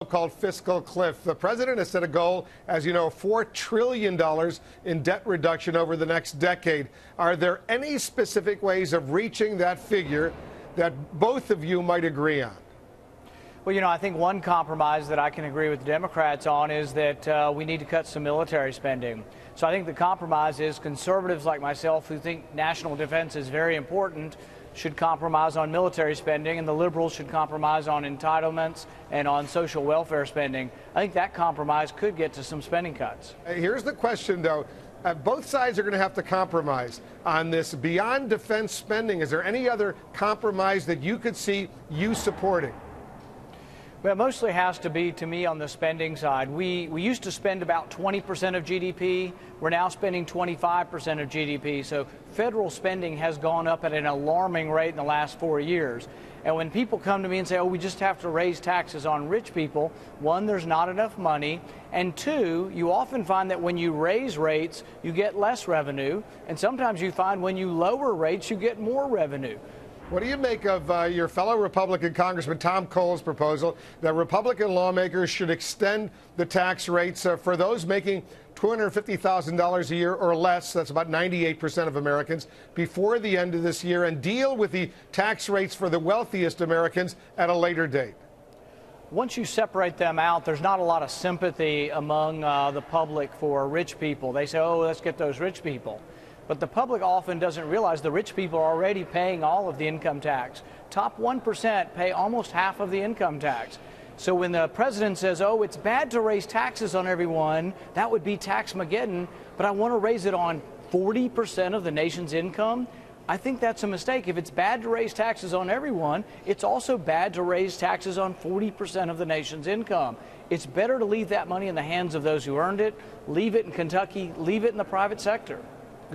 Called fiscal cliff. The president has set a goal, as you know, $4 trillion in debt reduction over the next decade. Are there any specific ways of reaching that figure that both of you might agree on? Well, I think one compromise that I can agree with the Democrats on is that we need to cut some military spending. So I think the compromise is conservatives like myself who think national defense is very important should compromise on military spending, and the liberals should compromise on entitlements and on social welfare spending. I think that compromise could get to some spending cuts. Here's the question, though. Both sides are going to have to compromise on this. Beyond defense spending, is there any other compromise that you could see you supporting? Well, it mostly has to be, to me, on the spending side. We used to spend about 20% of GDP. We're now spending 25% of GDP. So federal spending has gone up at an alarming rate in the last 4 years. And when people come to me and say, oh, we just have to raise taxes on rich people, one, there's not enough money. And two, you often find that when you raise rates, you get less revenue. And sometimes you find when you lower rates, you get more revenue. What do you make of your fellow Republican Congressman Tom Cole's proposal that Republican lawmakers should extend the tax rates for those making $250,000 a year or less, that's about 98% of Americans, before the end of this year, and deal with the tax rates for the wealthiest Americans at a later date? Once you separate them out, there's not a lot of sympathy among the public for rich people. They say, oh, let's get those rich people. But the public often doesn't realize the rich people are already paying all of the income tax. Top 1% pay almost half of the income tax. So when the president says, oh, it's bad to raise taxes on everyone, that would be tax-mageddon, but I want to raise it on 40% of the nation's income, I think that's a mistake. If it's bad to raise taxes on everyone, it's also bad to raise taxes on 40% of the nation's income. It's better to leave that money in the hands of those who earned it, leave it in Kentucky, leave it in the private sector.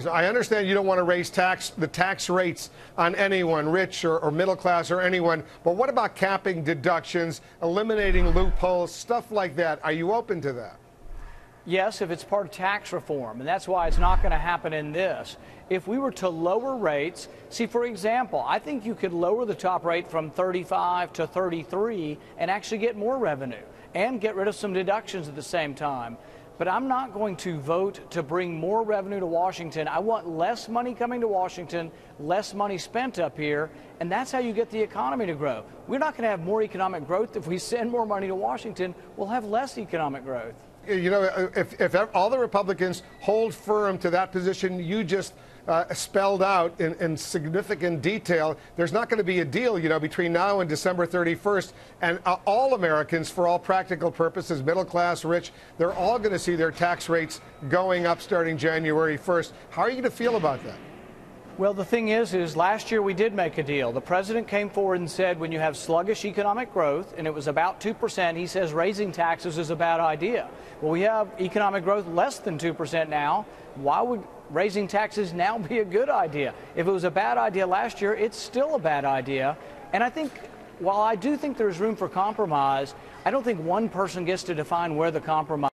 I understand you don't want to raise the tax rates on anyone, rich or middle class or anyone, but what about capping deductions, eliminating loopholes, stuff like that? Are you open to that? Yes, if it's part of tax reform, and that's why it's not going to happen in this. If we were to lower rates, see, for example, I think you could lower the top rate from 35 to 33 and actually get more revenue and get rid of some deductions at the same time. But I'm not going to vote to bring more revenue to Washington. I want less money coming to Washington, less money spent up here, and that's how you get the economy to grow. We're not going to have more economic growth if we send more money to Washington. We'll have less economic growth. You know, if all the Republicans hold firm to that position you just spelled out in significant detail, there's not going to be a deal, between now and December 31st. And all Americans, for all practical purposes, middle class, rich, they're all going to see their tax rates going up starting January 1st. How are you going to feel about that? Well, the thing is last year we did make a deal. The president came forward and said when you have sluggish economic growth, and it was about 2%, he says raising taxes is a bad idea. Well, we have economic growth less than 2% now. Why would raising taxes now be a good idea? If it was a bad idea last year, it's still a bad idea. And I think, while I do think there's room for compromise, I don't think one person gets to define where the compromise